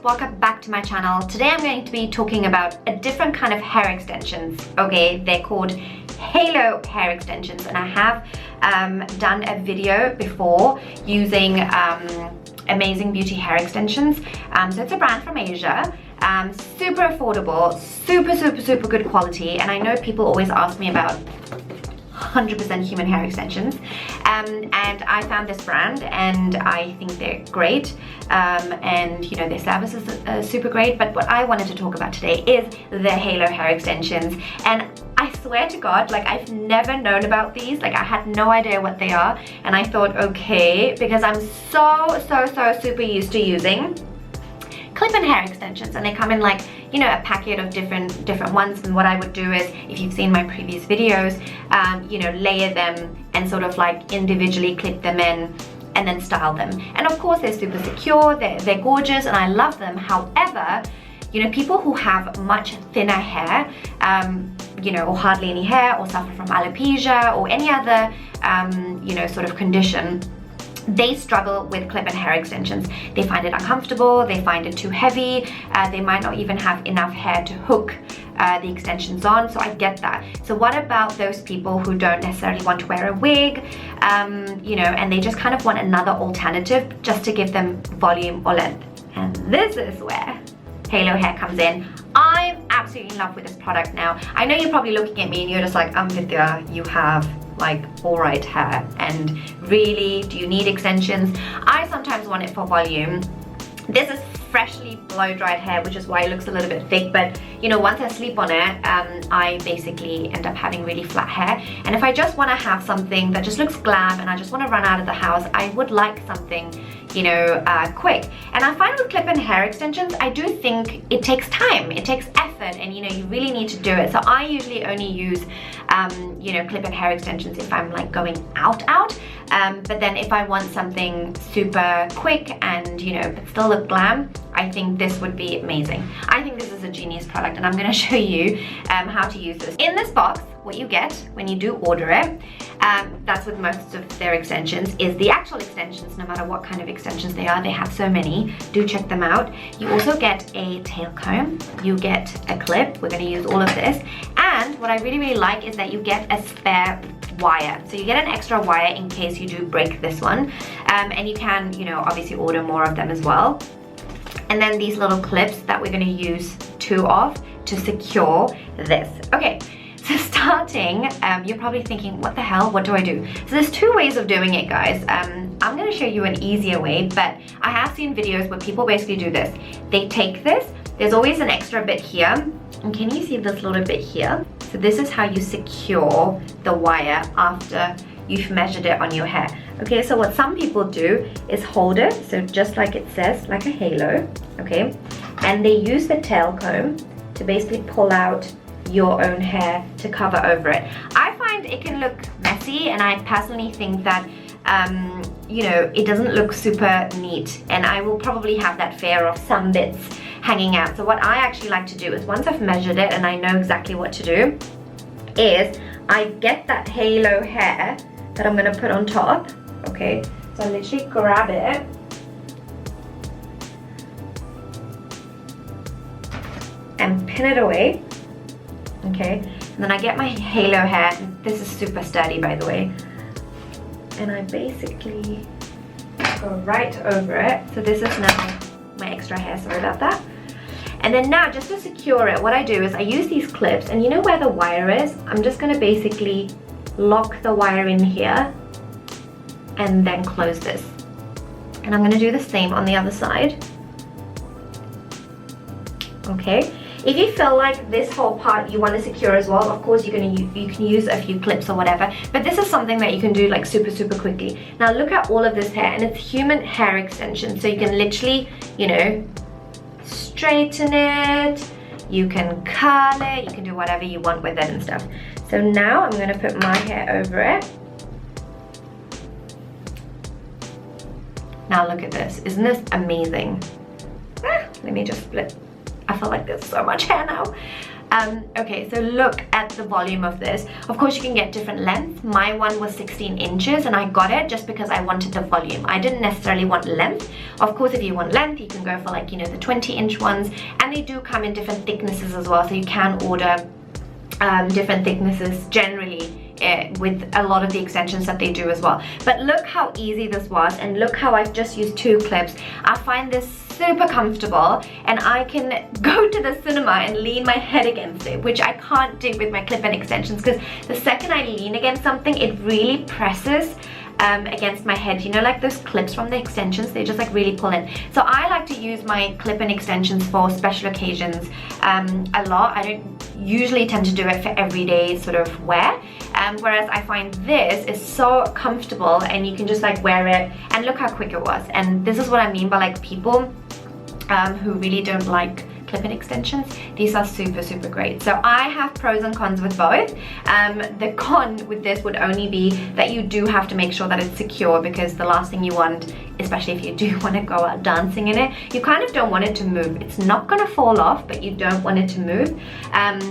welcome back to my channel. Today I'm going to be talking about a different kind of hair extensions. Okay, they're called halo hair extensions, and I have done a video before using Amazing Beauty hair extensions. So it's a brand from Asia. Super affordable, super good quality, and I know people always ask me about 100% human hair extensions, and I found this brand and I think they're great, and you know, their services are super great. But what I wanted to talk about today is the halo hair extensions, and I swear to God, like, I've never known about these. Like, I had no idea what they are, and I thought, okay, because I'm so super used to using clip-in hair extensions, and they come in, like, you know, a packet of different ones. And what I would do is, if you've seen my previous videos, you know, layer them and sort of like individually clip them in and then style them. And of course, they're super secure, they're gorgeous, and I love them. However, you know, people who have much thinner hair, you know, or hardly any hair, or suffer from alopecia or any other you know, sort of condition, they struggle with clip-in hair extensions. They find it uncomfortable, they find it too heavy, they might not even have enough hair to hook the extensions on, so I get that. So what about those people who don't necessarily want to wear a wig, you know, and they just kind of want another alternative just to give them volume or length? And this is where halo hair comes in. I'm absolutely in love with this product now. I know you're probably looking at me and you're just like, Vithya, you have like alright hair, and really, do you need extensions? I sometimes want it for volume. This is freshly blow dried hair, which is why it looks a little bit thick, but you know, once I sleep on it, I basically end up having really flat hair. And if I just want to have something that just looks glam and I just want to run out of the house, I would like something, you know, quick. And I find with clip-in hair extensions, I do think it takes time, it takes effort, and you know, you really need to do it. So I usually only use you know, clip-in hair extensions if I'm like going out, but then if I want something super quick and, you know, but still look glam, I think this would be amazing. I think this is a genius product, and I'm going to show you how to use this. In this box, what you get when you do order it, that's with most of their extensions, is the actual extensions. No matter what kind of extensions they are, they have so many. Do check them out. You also get a tail comb, you get a clip. We're going to use all of this, and what I really like is that you get a spare wire. So you get an extra wire in case you do break this one, and you can, you know, obviously order more of them as well. And then these little clips that we're going to use 2 of to secure this. Okay, so starting, you're probably thinking, what the hell, what do I do? So there's 2 ways of doing it, guys. I'm going to show you an easier way, but I have seen videos where people basically do this. They take this, there's always an extra bit here, and can you see this little bit here? So this is how you secure the wire after you've measured it on your hair. Okay, so what some people do is hold it, so just like it says, like a halo, okay? And they use the tail comb to basically pull out your own hair to cover over it. I find it can look messy, and I personally think that you know, it doesn't look super neat, and I will probably have that fear of some bits hanging out. So what I actually like to do is, once I've measured it and I know exactly what to do, is I get that halo hair that I'm going to put on top. Okay, so I literally grab it and pin it away. Okay, and then I get my halo hair. This is super sturdy, by the way, and I basically go right over it. So this is now my extra hair, sorry about that. And then now, just to secure it, what I do is I use these clips, and you know where the wire is? I'm just going to basically lock the wire in here and then close this. And I'm going to do the same on the other side. Okay, if you feel like this whole part you want to secure as well, of course you can use a few clips or whatever, but this is something that you can do like super quickly. Now look at all of this hair, and it's human hair extension, so you can literally, you know, straighten it, you can curl it, you can do whatever you want with it and stuff. So now I'm going to put my hair over it. Now look at this, isn't this amazing? Let me just split. I feel like there's so much hair now. Okay, so look at the volume of this. Of course, you can get different lengths. My one was 16 inches and I got it just because I wanted the volume. I didn't necessarily want length. Of course, if you want length, you can go for like, you know, the 20-inch ones, and they do come in different thicknesses as well. So you can order different thicknesses generally with a lot of the extensions that they do as well. But look how easy this was, and look how I've just used 2 clips. I find this super comfortable, and I can go to the cinema and lean my head against it, which I can't do with my clip-in extensions, because the second I lean against something, it really presses against my head. You know, like those clips from the extensions, they just like really pull in. So I like to use my clip-in extensions for special occasions a lot. I don't usually tend to do it for everyday sort of wear, whereas I find this is so comfortable, and you can just like wear it, and look how quick it was. And this is what I mean by like people who really don't like clip-in extensions. These are super great. So I have pros and cons with both. The con with this would only be that you do have to make sure that it's secure, because the last thing you want, especially if you do want to go out dancing in it, you kind of don't want it to move. It's not gonna fall off, but you don't want it to move.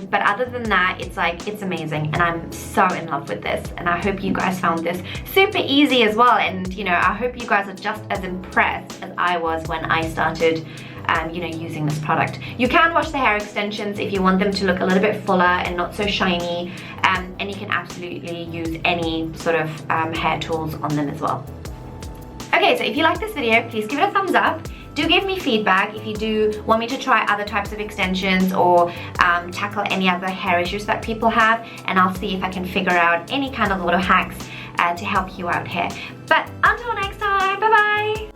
But other than that, it's like, it's amazing, and I'm so in love with this, and I hope you guys found this super easy as well. And you know, I hope you guys are just as impressed as I was when I started you know, using this product. You can wash the hair extensions if you want them to look a little bit fuller and not so shiny, and you can absolutely use any sort of hair tools on them as well. Okay, so if you like this video, please give it a thumbs up. Do give me feedback if you do want me to try other types of extensions, or tackle any other hair issues that people have, and I'll see if I can figure out any kind of little hacks to help you out here. But until next time, bye bye!